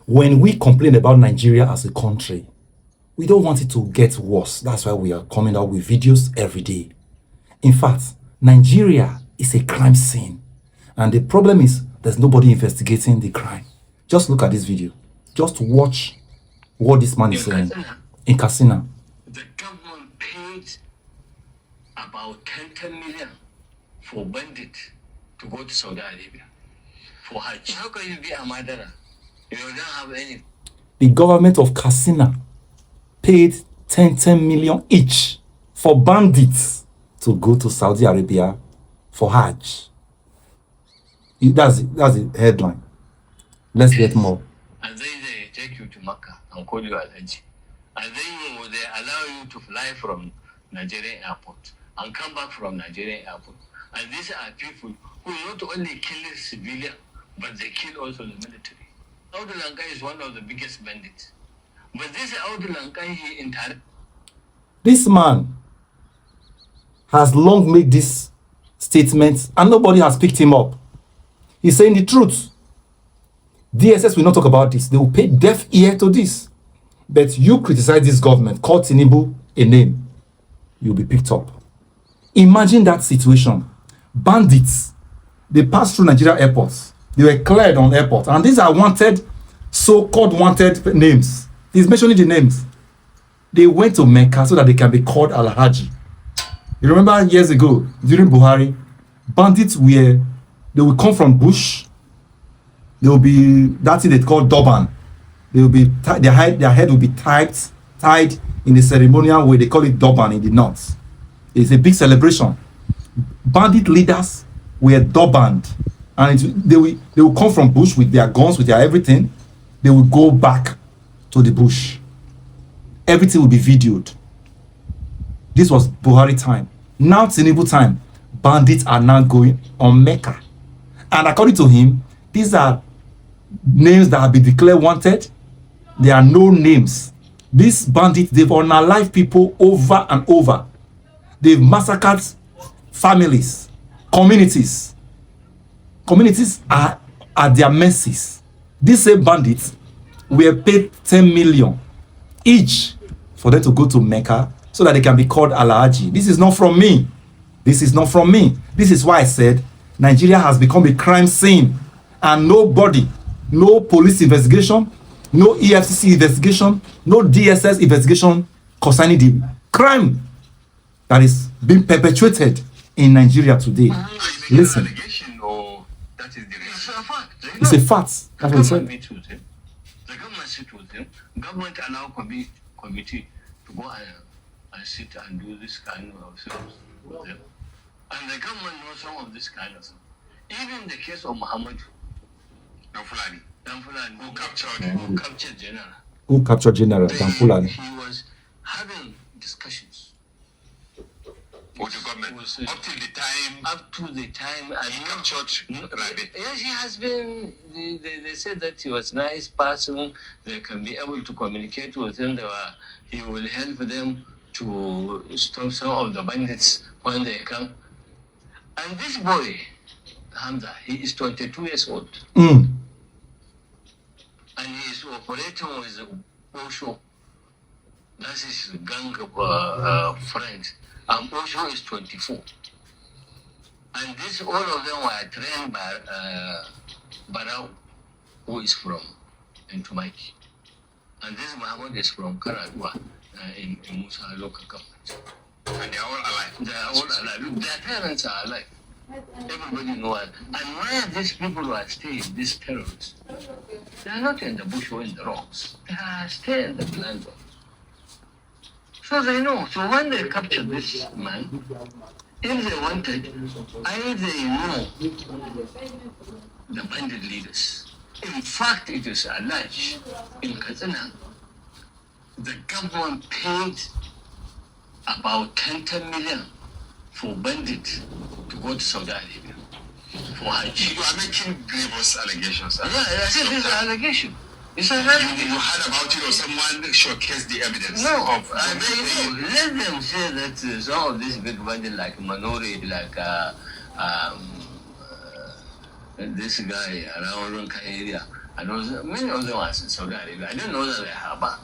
When we complain about Nigeria as a country, we don't want it to get worse. That's why we are coming out with videos every day. In fact, Nigeria is a crime scene. And the problem is there's nobody investigating the crime. Just look at this video. Just watch what this man is saying. In Katsina. The government paid about 10 million for bandits to go to Saudi Arabia for Hajj. How can you be a murderer? You don't have any. The government of Katsina paid 10 million each for bandits to go to Saudi Arabia for Hajj. That's the headline. Let's get more. And then they take you to Makkah and call you Al-Hajj. And then they allow you to fly from Nigerian airport and come back from Nigerian airport. And these are people who not only kill civilians, but they kill also the military. Audu Lankai is one of the biggest bandits. But this Audu Lankai, he entirely. This man has long made this statement and nobody has picked him up. He's saying the truth. DSS will not talk about this. They will pay deaf ear to this. But you criticize this government, call Tinubu a name, you'll be picked up. Imagine that situation. Bandits, they pass through Nigeria airports. They were cleared on airport. And these are wanted, so-called wanted names. He's mentioning the names. They went to Mecca so that they can be called Al-Haji. You remember years ago, during Buhari, bandits they will come from bush. They will be, that's it they call Durban. They will be, their head will be tied in a ceremonial way. They call it Durban in the north. It's a big celebration. Bandit leaders were Durbaned. And they will come from bush with their guns, with their everything. They will go back to the bush. Everything will be videoed. This was Buhari time. Now Tinubu time. Bandits are now going on Mecca. And according to him, these are names that have been declared wanted. There are no names. These bandits, they've unalived people over and over. They've massacred families, communities. Communities are at their mercies. These same bandits were paid 10 million each for them to go to Mecca so that they can be called Al-Haji. This is not from me. This is not from me. This is why I said Nigeria has become a crime scene and nobody, no police investigation, no EFCC investigation, no DSS investigation concerning the crime that is being perpetuated in Nigeria today. Listen. It's a fact. That's what he said. The government sit with him. Government allow committee to go and sit and do this kind of things with them. And the government knows some of this kind of thing. Even the case of Muhammad Danfulani, who captured General. Who captured General Danfulani? He was having discussions with the government up to the time he captured Rabbit. Yes, he has been. They said that he was a nice person. They can be able to communicate with him. He will help them to stop some of the bandits when they come. And this boy, Hamza, he is 22 years old. And he is operating with Osho. That is his gang of friends. And Osho is 24. And all of them were trained by Barao, who is from Ntumaki. And this Muhammad is from Karadua in Musa local government. And they are all alive. They are all alive. Their parents are alive. Everybody knows. And where these people were staying, these terrorists, they are not in the bush or in the rocks. They are staying in the land. So they know. So when they capture this man, if they wanted, they know the bandit leaders. In fact, it is alleged in Katsina, the government paid about 10 million for bandits to go to Saudi Arabia for Hajj. You are making grievous allegations. Yeah, that's it. It's an allegation. It's an You allegation. heard about it or someone showcased the evidence? No, of let them say that some of these big bandits like Manori, like this guy around Ronka area, And many of them are in Saudi Arabia. I didn't know that they are back.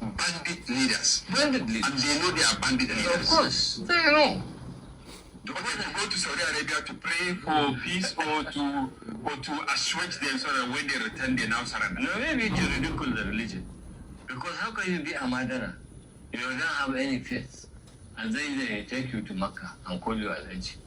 Bandit leaders. Bandit leaders. And they know they are bandit leaders. Of course, they know. Don't they go to Saudi Arabia to pray for peace or to assuage them so that when they return they now surrender? No, maybe to ridicule the religion. Because how can you be a Madana? You don't have any faith. And then they take you to Mecca and call you Al-Hajj.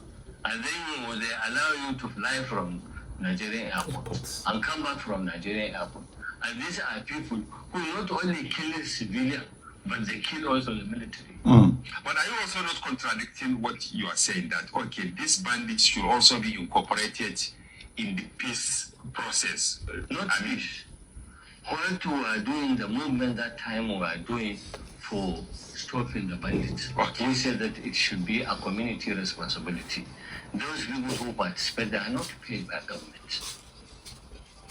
And then they allow you to fly from Nigerian airport and come back from Nigerian airport. And these are people who not only kill civilians, but they kill also the military. But are you also not contradicting what you are saying, that, okay, these bandits should also be incorporated in the peace process? Not peace. What we are doing, the movement that time we are doing for stopping the bandits, we said that it should be a community responsibility. Those people who participate, they are not paid by government.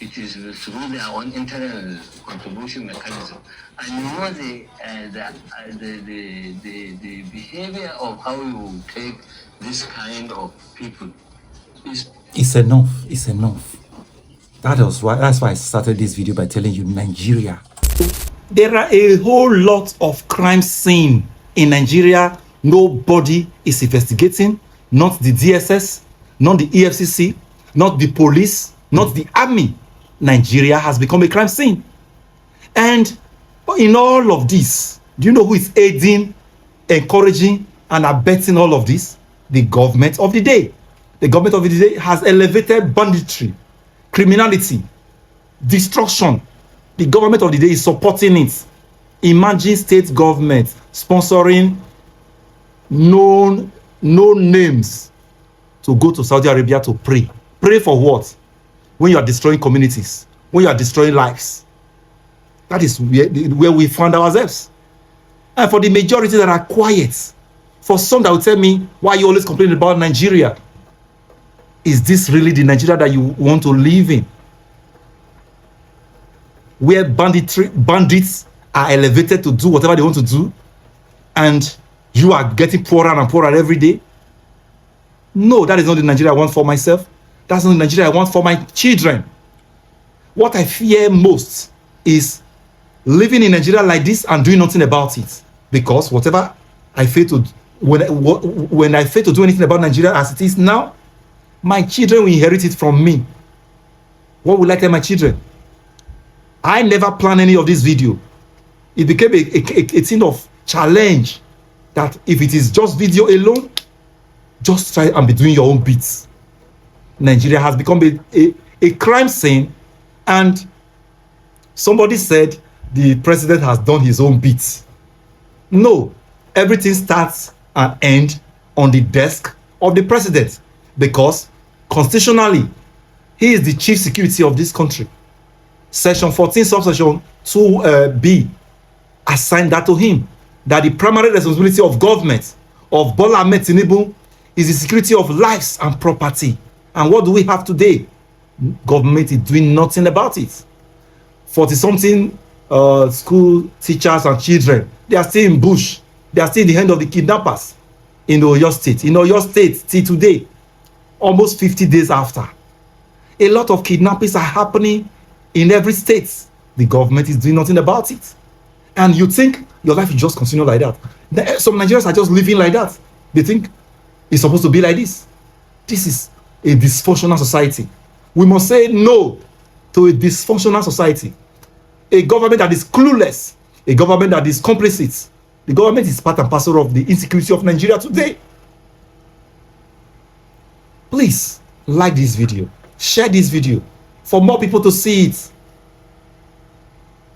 It is through their own internal contribution mechanism. And you know the behavior of how you take this kind of people is... It's enough. It's enough. That's why I started this video by telling you Nigeria. There are a whole lot of crime scene in Nigeria. Nobody is investigating. Not the DSS, not the EFCC, not the police, not the army. Nigeria has become a crime scene. And in all of this, do you know who is aiding, encouraging, and abetting all of this? The government of the day. The government of the day has elevated banditry, criminality, destruction. The government of the day is supporting it. Imagine state government sponsoring known names to go to Saudi Arabia to pray. Pray for what? When you are destroying communities, when you are destroying lives. That is where we found ourselves. And for the majority that are quiet, for some that will tell me, why you always complaining about Nigeria? Is this really the Nigeria that you want to live in? Where bandits are elevated to do whatever they want to do, and you are getting poorer and poorer every day? No, that is not the Nigeria I want for myself. That's not the Nigeria I want for my children. What I fear most is living in Nigeria like this and doing nothing about it. Because whatever I fail to, when I fail to do anything about Nigeria as it is now, my children will inherit it from me. What will I tell my children? I never planned any of this video. It became a thing of challenge that if it is just video alone, just try and be doing your own bits. Nigeria has become a crime scene, and somebody said the president has done his own bits. No, everything starts and ends on the desk of the president, because constitutionally he is the chief security of this country. Section 14 subsection 2b assigned that to him, that the primary responsibility of government of Bola Ahmed Tinubu is the security of lives and property. And what do we have today? Government is doing nothing about it. 40-something school teachers and children, they are still in bush. They are still in the hand of the kidnappers in Oyo State. In Oyo State, till today, almost 50 days after, a lot of kidnappings are happening in every state. The government is doing nothing about it. And you think your life will just continue like that. Some Nigerians are just living like that. They think it's supposed to be like this. This is a dysfunctional society. We must say no to a dysfunctional society. A government that is clueless. A government that is complicit. The government is part and parcel of the insecurity of Nigeria today. Please like this video. Share this video for more people to see it.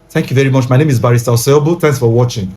Thank you very much. My name is Barrister Oseobo. Thanks for watching.